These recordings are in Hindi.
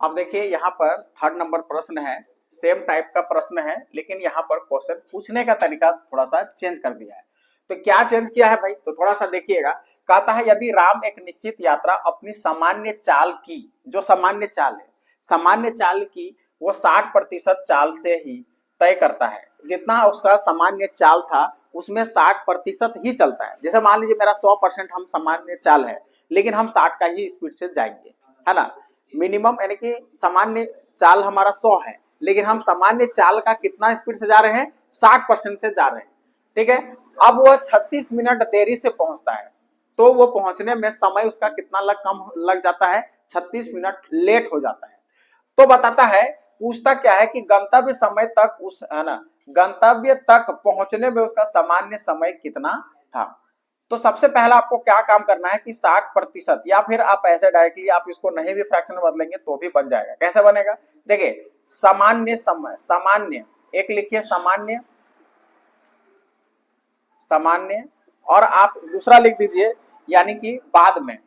अब देखिए यहाँ पर थर्ड नंबर प्रश्न है, सेम टाइप का प्रश्न है, लेकिन यहाँ पर क्वेश्चन पूछने का तरीका थोड़ा सा चेंज कर दिया है। तो क्या चेंज किया है भाई, तो थोड़ा सा देखिएगा। कहता है यदि राम एक निश्चित यात्रा अपनी सामान्य चाल की, जो सामान्य चाल है, सामान्य चाल की वो 60% चाल से ही तय करता है। जितना उसका सामान्य चाल था उसमें 60% ही चलता है। जैसे मान लीजिए मेरा 100% हम सामान्य चाल है, लेकिन हम 60 का ही स्पीड से जाएंगे, है ना। मिनिमम यानी कि सामान्य चाल हमारा 100 है, लेकिन हम सामान्य चाल का कितना स्पीड से जा रहे हैं, 60% से जा रहे हैं। ठीक है। अब वह 36 मिनट देरी से पहुंचता है, तो वो पहुंचने में समय उसका कितना कम लग जाता है, 36 मिनट लेट हो जाता है। तो बताता है, पूछता क्या है कि गंतव्य समय तक उस, है ना, गंतव्य तक पहुंचने में उसका सामान्य समय कितना था। तो सबसे पहला आपको क्या काम करना है कि 60%, या फिर आप ऐसे डायरेक्टली आप इसको नहीं भी फ्रैक्शन में बदलेंगे तो भी बन जाएगा। कैसे बनेगा, देखिए सामान्य समय, सामान्य एक लिखिए, सामान्य, सामान्य, और आप दूसरा लिख दीजिए यानी कि बाद में,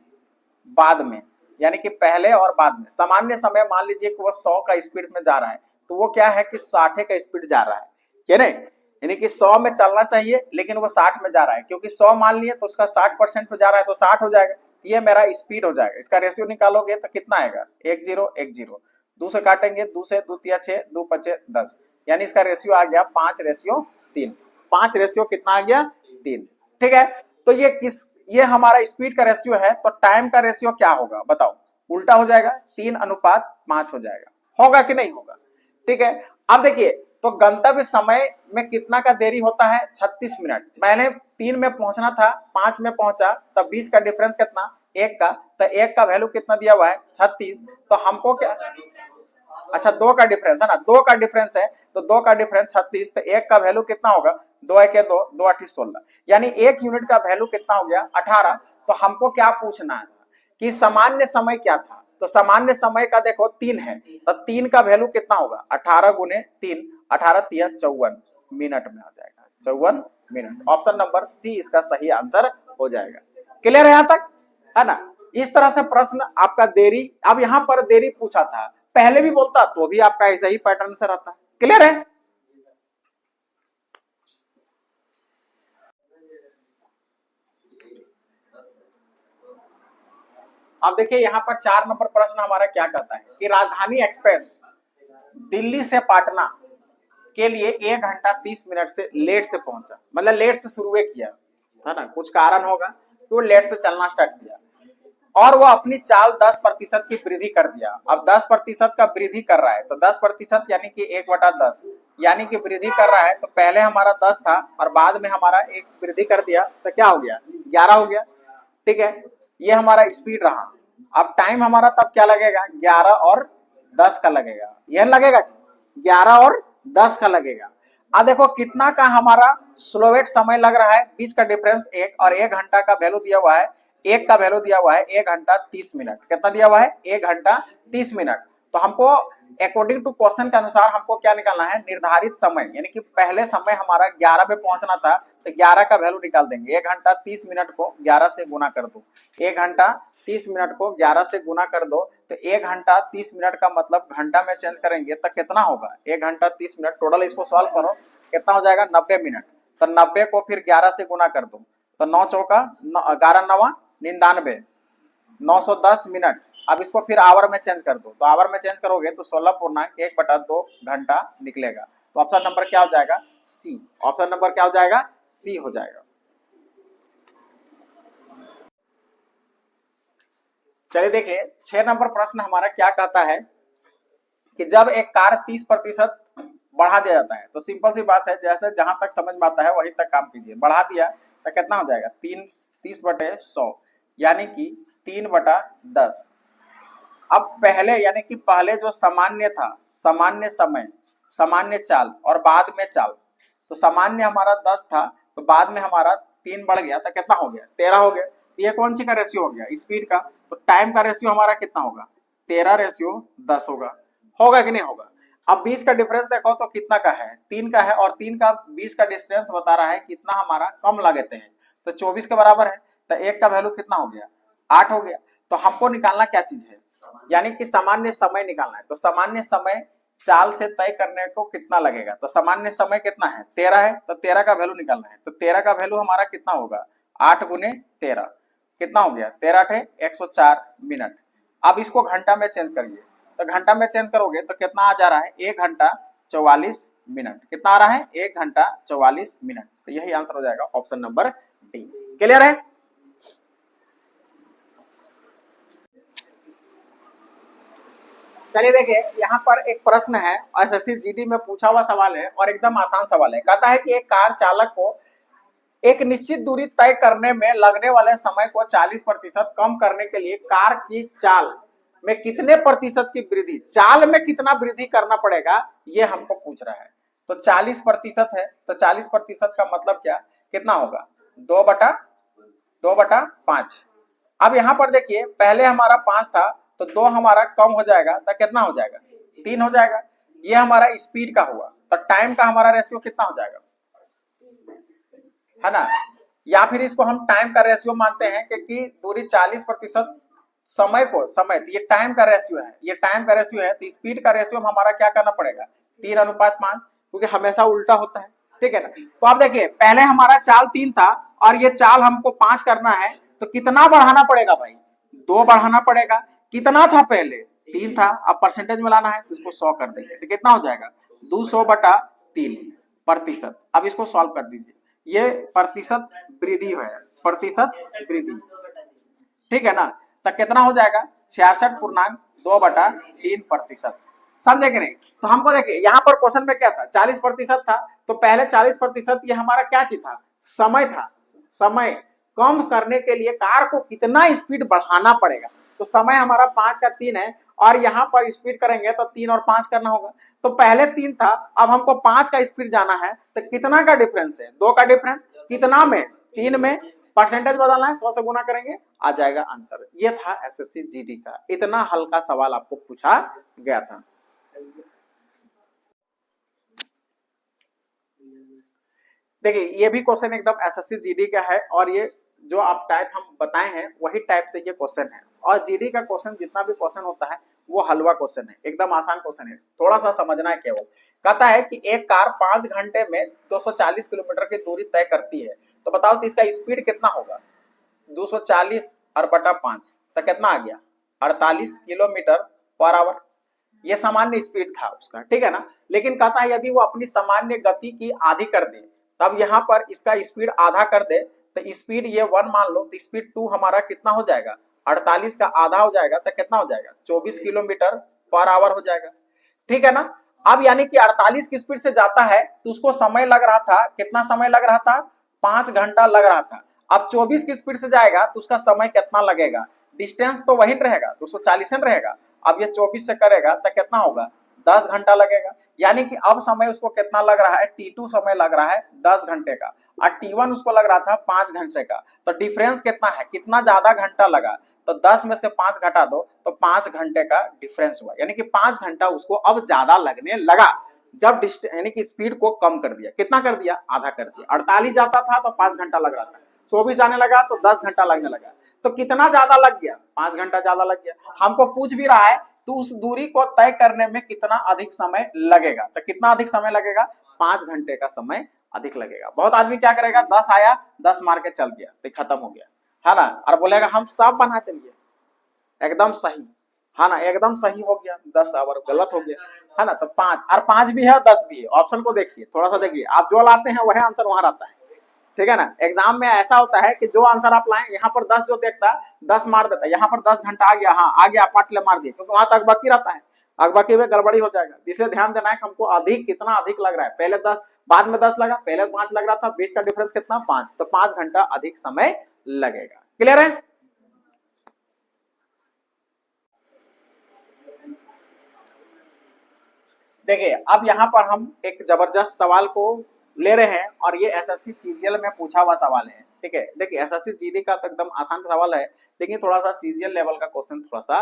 बाद में यानी कि पहले और बाद में। सामान्य समय मान लीजिए कि वो 100 का स्पीड में जा रहा है, तो वो क्या है कि 60 का स्पीड जा रहा है, क्या नहीं, यानी कि 100 में चलना चाहिए लेकिन वो 60 में जा रहा है, क्योंकि 100 मान लिए तो उसका 60% पे जा रहा है, तो 60 हो जाएगा। ये मेरा स्पीड हो जाएगा। इसका रेशियो निकालोगे तो कितना आएगा, 1 0 1 0, 2 से काटेंगे, 2 से 2 तिया 6, 2 5 10, यानी इसका रेशियो आ गया 5:3। 5 कितना आ गया, 3। ठीक है। तो ये हमारा स्पीड का रेशियो है, तो टाइम का रेशियो क्या होगा बताओ, उल्टा हो जाएगा, 3:5 हो जाएगा। होगा कि नहीं होगा। ठीक है। अब देखिए, तो गंतव्य समय में कितना का देरी होता है, 36 मिनट। मैंने 3 में पहुंचना था, 5 में पहुंचा, तब 20 का डिफरेंस कितना, 1 का, तो 1 का वैल्यू कितना दिया हुआ है, 36। तो हमको क्या, अच्छा 2 का डिफरेंस है ना, 2 का डिफरेंस है, तो 2 का डिफरेंस 36, तो 1 का वैल्यू कितना होगा, 2 1 2, 2 8 16, यानी 1 यूनिट का वैल्यू कितना हो गया, 18। तो हमको क्या पूछना है कि सामान्य समय क्या था, तो सामान्य समय का देखो 3 है, तो 3 का वैल्यू कितना होगा, 18 गुने 3, 18 3 54 मिनट में आ जाएगा, 54 मिनट। ऑप्शन नंबर सी इसका सही आंसर हो जाएगा। क्लियर है यहाँ तक, है ना। इस तरह से प्रश्न आपका देरी, अब यहाँ पर देरी पूछा था, पहले भी बोलता तो भी आपका ऐसा ही पैटर्न से रहता। क्लियर है। अब देखिए यहाँ पर 4 नंबर प्रश्न हमारा क्या कहता है कि राजधानी एक्सप्रेस दिल्ली से पटना के लिए 1 घंटा 30 मिनट से लेट से पहुंचा, मतलब लेट से शुरू किया, है ना, कुछ कारण होगा तो वो लेट से चलना स्टार्ट किया, और वो अपनी चाल 10% की वृद्धि कर दिया। अब 10% का वृद्धि कर रहा है, तो 10% यानी कि 1/10, यानी कि वृद्धि कर रहा है, तो पहले हमारा 10 था और बाद में हमारा 1 वृद्धि कर दिया, तो क्या हो गया, 11 हो गया। ठीक है। ये हमारा स्पीड रहा। अब टाइम हमारा तब क्या लगेगा, 11 और 10 का लगेगा, यह लगेगा 11 और 10 का लगेगा। अब देखो कितना का हमारा स्लोवेट समय लग रहा है, बीच का डिफरेंस 1, और 1 घंटा का वैल्यू दिया हुआ है, 1 का वैल्यू दिया हुआ है 1 घंटा 30 मिनट। कितना दिया हुआ है, 1 घंटा 30 मिनट। तो हमको अकॉर्डिंग टू क्वेश्चन के अनुसार हमको क्या निकालना है, निर्धारित समय, यानी कि पहले समय हमारा 11 पे पहुंचना था, तो 11 का वैल्यू निकाल देंगे। 1 घंटा 30 मिनट को 11 से गुना कर दो, 1 घंटा 30 मिनट को 11 से गुना कर दो, तो 1 घंटा 30 मिनट का मतलब घंटा में चेंज करेंगे तो कितना होगा, 1 घंटा 30 मिनट। टोटल इसको सॉल्व करो, कितना हो जाएगा, 90 मिनट। तो 90 को फिर 11 से गुना कर दो, तो 9 चौका 11 9 99, 910 मिनट। अब इसको फिर आवर में चेंज कर दो, तो आवर में चेंज करोगे तो 16.1/2 घंटा निकलेगा। तो ऑप्शन नंबर क्या हो जाएगा, सी। ऑप्शन नंबर क्या हो जाएगा, सी हो जाएगा। चलिए देखिए 6 नंबर प्रश्न हमारा क्या कहता है कि जब एक कार 30% बढ़ा दिया जाता है, तो सिंपल सी बात है, जैसे जहां तक समझ में आता है वहीं तक काम कीजिए। बढ़ा दिया तो कितना हो जाएगा, 30/100, यानी कि 3/10। अब पहले यानी कि पहले जो सामान्य था, सामान्य समय, सामान्य चाल, और बाद में चाल, तो सामान्य हमारा 10 था, तो बाद में हमारा 3 बढ़ गया, तो कितना हो गया, 13 हो गया। तो ये कौन सी का रेशियो हो गया, स्पीड का। तो टाइम का रेशियो हमारा कितना होगा, 13:10 होगा। होगा कि नहीं होगा। अब 20 का डिफरेंस देखो तो कितना का है, 3 का है, और 3 का 20 का डिस्टेंस बता रहा है कितना हमारा कम लगते हैं, तो 24 के बराबर है। तो 1 का वैल्यू कितना हो गया, 8 हो गया। तो हमको निकालना क्या चीज है, यानी कि सामान्य समय निकालना है। तो सामान्य समय चाल से तय करने को कितना लगेगा, तो सामान्य समय कितना है 13 है, तो 13 का वैल्यू निकालना है। तो 13 का वैल्यू हमारा कितना होगा 8 गुने 13 कितना हो गया 13 × 104 मिनट। अब इसको घंटा में चेंज करिए, तो घंटा में चेंज करोगे तो कितना आ जा रहा है 1 घंटा 44 मिनट। कितना आ रहा है 1 घंटा 44 मिनट। तो यही आंसर हो जाएगा ऑप्शन नंबर डी। क्लियर है। चलिए देखिए यहाँ पर एक प्रश्न है, एसएससी जीडी में पूछा हुआ सवाल है और एकदम आसान सवाल है। कहता है कि एक कार चालक को एक निश्चित दूरी तय करने में लगने वाले समय को 40% कम करने के लिए कार की चाल में कितने प्रतिशत की वृद्धि, चाल में कितना वृद्धि करना पड़ेगा, ये हमको पूछ रहा है। तो 40% है, तो 40% का मतलब क्या कितना होगा 2/5। अब यहाँ पर देखिए पहले हमारा 5 था, तो 2 हमारा कम हो जाएगा, तो कितना हो जाएगा 3 हो जाएगा। ये हमारा स्पीड का हुआ, तो टाइम का हमारा रेशियो कितना हो जाएगा, है ना। या फिर इसको हम टाइम का रेशियो मानते हैं क्योंकि दूरी 40% समय को समय, ये टाइम का रेशियो है, ये टाइम का रेशियो है। तो स्पीड का रेशियो हमारा क्या करना पड़ेगा 3:5, क्योंकि हमेशा उल्टा होता है, ठीक है ना। तो आप देखिए पहले हमारा चाल 3 था और ये चाल हमको 5 करना है, तो कितना बढ़ाना पड़ेगा भाई 2 बढ़ाना पड़ेगा। कितना था पहले 3 था, अब परसेंटेज में लाना है तो इसको 100 कर देंगे, तो कितना हो जाएगा 200/3%। अब इसको सॉल्व कर दीजिए, ये प्रतिशत वृद्धि है, प्रतिशत वृद्धि, ठीक है ना। तो कितना हो जाएगा 66.2/3%। समझे कि नहीं। तो हमको देखिए यहाँ पर क्वेश्चन में क्या था 40% था, तो पहले 40% ये हमारा क्या चीज था समय था। समय कम करने के लिए कार को कितना स्पीड बढ़ाना पड़ेगा, तो समय हमारा 5 का 3 है और यहाँ पर स्पीड करेंगे तो 3 और 5 करना होगा। तो पहले 3 था, अब हमको 5 का स्पीड जाना है, तो कितना का डिफरेंस है 2 का डिफरेंस, कितना में 3 में, परसेंटेज बदलना है 100 से गुना करेंगे आ जाएगा आंसर। ये था एसएससी जीडी का, इतना हल्का सवाल आपको पूछा गया था। देखिए ये भी क्वेश्चन एकदम एसएससी जीडी का है और ये जो आप टाइप हम बताए हैं वही टाइप से ये क्वेश्चन है। और जीडी का क्वेश्चन जितना भी क्वेश्चन होता है वो हलवा क्वेश्चन है, एकदम आसान क्वेश्चन है, थोड़ा सा समझना है केवल। कहता है कि एक कार 5 घंटे में 240 किलोमीटर की दूरी तय करती है, तो बताओ तो इसका स्पीड कितना होगा 240/5, तो कितना आ गया 48 किलोमीटर/आवर। ये सामान्य स्पीड था उसका, ठीक है ना। लेकिन कहता है यदि वो अपनी सामान्य गति की आधी कर दे, तब यहाँ पर इसका स्पीड आधा कर दे, तो स्पीड ये 1 मान लो, तो स्पीड 2 हमारा कितना हो जाएगा 48 का आधा हो जाएगा, तो कितना हो जाएगा 24 किलोमीटर/आवर हो जाएगा, ठीक है ना। अब यानी कि 48 की स्पीड से जाता है तो उसको समय लग रहा था, कितना समय लग रहा था 5 घंटा लग रहा था। अब 24 की स्पीड से जाएगा तो उसका समय कितना लगेगा, डिस्टेंस तो वही रहेगा 240 रहेगा। अब ये 24 से करेगा तो कितना होगा 10 घंटा लगेगा। यानी कि अब समय उसको कितना लग रहा है T2 समय लग रहा है 10 घंटे का और T1 उसको लग रहा था 5 घंटे का। तो डिफरेंस कितना है, कितना ज्यादा घंटा लगा, तो 10 में से 5 घटा दो तो 5 घंटे का डिफरेंस हुआ। यानी कि 5 घंटा उसको अब ज्यादा लगने लगा जब यानी कि स्पीड को कम कर दिया। कितना कर दिया आधा कर दिया। 48 जाता था तो 5 घंटा लग रहा था, 24 आने लगा तो 10 घंटा लगने लगा। तो कितना ज्यादा लग गया 5 घंटा ज्यादा लग गया। हमको पूछ भी रहा है तो उस दूरी को तय करने में कितना अधिक समय लगेगा, तो कितना अधिक समय लगेगा 5 घंटे का समय अधिक लगेगा। बहुत आदमी क्या करेगा 10 आया 10 मार के चल गया तो खत्म हो गया, है ना, और बोलेगा हम सब बनाते लिए एकदम सही, है ना, एकदम सही हो गया 10 और गलत हो गया, है ना। तो 5 और 5 भी है 10 भी है। ऑप्शन को देखिए थोड़ा सा देखिए, आप जो लाते हैं वही आंसर वहां रहता है, ठीक है ना। एग्जाम में ऐसा होता है कि जो आंसर आप लाएं यहाँ पर 10 जो देखता 10 मार देता है, यहाँ पर 10 घंटा आ गया, हाँ आ गया पाट ले मार दिया, क्योंकि वहां तक बाकी रहता है, अकबाकी में गड़बड़ी हो जाएगा। इसलिए ध्यान देना है कि हमको अधिक कितना अधिक लग रहा है, पहले 10 बाद में 10 लगा, पहले 5 लग रहा था, बीच का डिफरेंस कितना 5, तो 5 घंटा अधिक समय लगेगा। क्लियर है। देखिए अब यहाँ पर हम एक जबरदस्त सवाल को ले रहे हैं और ये एसएससी सीजीएल में पूछा हुआ सवाल है, ठीक है। देखिए एसएससी जीडी का तो एकदम आसान सवाल है, लेकिन थोड़ा सा सीजीएल लेवल का क्वेश्चन थोड़ा सा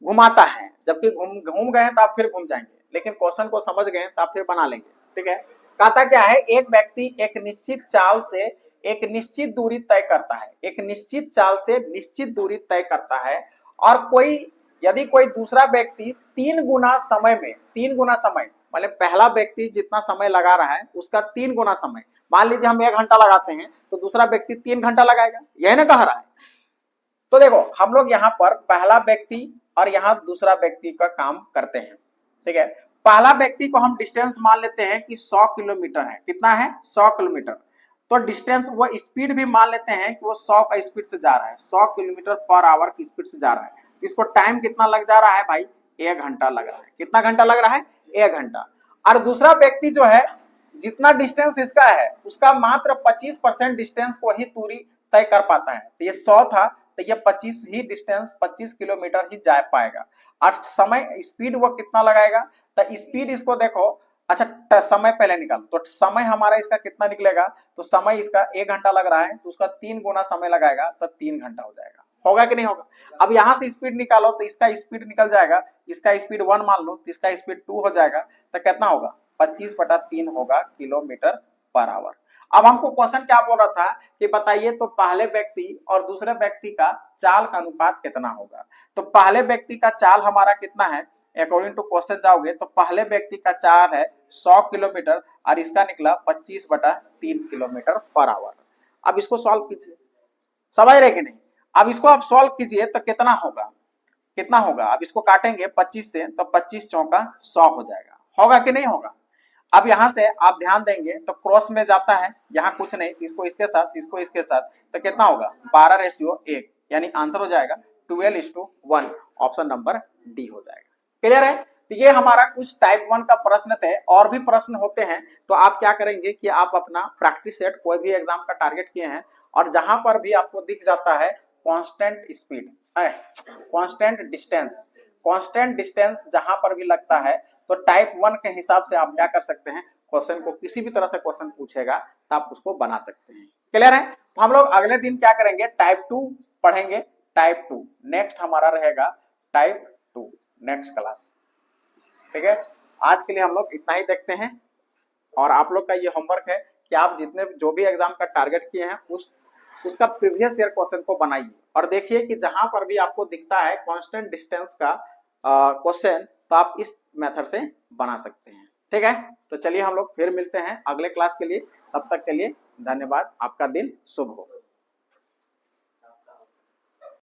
घुमाता है, जबकि घूम गए तो आप फिर घूम जाएंगे, लेकिन क्वेश्चन को समझ गए तो आप फिर बना लेंगे, ठीक है। कहता क्या है, एक व्यक्ति एक निश्चित चाल से एक निश्चित दूरी तय करता है, एक निश्चित चाल से निश्चित दूरी तय करता है और यदि कोई दूसरा व्यक्ति 3 गुना समय में, 3 गुना समय मतलब पहला व्यक्ति जितना समय लगा रहा है उसका 3 गुना समय, मान लीजिए हम 1 घंटा लगाते हैं तो दूसरा व्यक्ति 3 घंटा लगाएगा, यही ना कह रहा है। तो देखो हम लोग यहाँ पर पहला व्यक्ति और यहाँ दूसरा व्यक्ति का काम करते हैं, ठीक है। पहला व्यक्ति को हम डिस्टेंस मान लेते हैं कि 100 किलोमीटर है, कितना है 100 किलोमीटर। तो डिस्टेंस वो स्पीड भी मान लेते हैं कि वो 100 का स्पीड से जा रहा है, 100 किलोमीटर पर आवर की स्पीड से जा रहा है। इसको टाइम कितना लग जा रहा है भाई, 1 घंटा लग रहा है। कितना घंटा लग रहा है, 1 घंटा। और दूसरा व्यक्ति जो है जितना डिस्टेंस इसका है उसका मात्र 25% डिस्टेंस को ही दूरी तय कर पाता है। तो ये 100 था तो ये 25 ही डिस्टेंस 25 किलोमीटर ही जा पाएगा। और समय स्पीड वो कितना लगाएगा, तो स्पीड इसको देखो, अच्छा समय पहले निकाल, तो समय हमारा इसका कितना निकलेगा, तो समय इसका 1 घंटा लग रहा है तो उसका 3 गुना समय लगाएगा तो 3 घंटा हो जाएगा। होगा कि नहीं होगा। अब यहां से स्पीड निकालो तो इसका स्पीड निकल जाएगा, इसका स्पीड 1 मान लो तो इसका स्पीड 2 हो जाएगा, तो कितना होगा 25/3 होगा किलोमीटर पर आवर। अब हमको क्वेश्चन क्या बोल रहा था कि बताइए तो पहले व्यक्ति और दूसरे व्यक्ति का चाल का अनुपात कितना होगा। तो पहले व्यक्ति का चाल हमारा कितना है, अकॉर्डिंग टू क्वेश्चन जाओगे तो पहले व्यक्ति का चाल है 100 किलोमीटर और इसका निकला 25/3 किलोमीटर पर आवर। अब इसको सॉल्व कीजिए, समझ रहे कि नहीं। अब इसको आप सॉल्व कीजिए तो कितना होगा, कितना होगा, अब इसको काटेंगे 25 से तो 25 चौका 100 हो जाएगा। होगा कि नहीं होगा। अब यहां से आप ध्यान देंगे तो क्रॉस में जाता है, यहाँ कुछ नहीं, इसको इसके साथ इसको इसके साथ, तो कितना होगा 12:1, यानी आंसर हो जाएगा 12:1, ऑप्शन नंबर डी हो जाएगा। क्लियर है। तो ये हमारा कुछ टाइप 1 का प्रश्न थे। और भी प्रश्न होते हैं तो आप क्या करेंगे कि आप अपना प्रैक्टिस सेट कोई भी एग्जाम का टारगेट किए हैं और जहां पर भी आपको दिख जाता है कांस्टेंट स्पीड, कांस्टेंट डिस्टेंस जहां पर भी लगता है तो टाइप 1 के हिसाब से आप क्या कर सकते हैं, क्वेश्चन को किसी भी तरह से क्वेश्चन पूछेगा तो आप उसको बना सकते हैं। क्लियर है। तो हम लोग अगले दिन क्या करेंगे, टाइप 2 पढ़ेंगे। टाइप 2 नेक्स्ट हमारा रहेगा टाइप 2 नेक्स्ट क्लास। ठीक है, आज के लिए हम लोग इतना ही देखते हैं और आप लोग का ये होमवर्क है कि आप जितने जो भी एग्जाम का टारगेट किए हैं उसका प्रीवियस ईयर क्वेश्चन को बनाइए और देखिए कि जहां पर भी आपको दिखता है कांस्टेंट डिस्टेंस का क्वेश्चन तो आप इस मेथड से बना सकते हैं। ठीक है, तो चलिए हम लोग फिर मिलते हैं अगले क्लास के लिए। तब तक के लिए धन्यवाद, आपका दिन शुभ हो।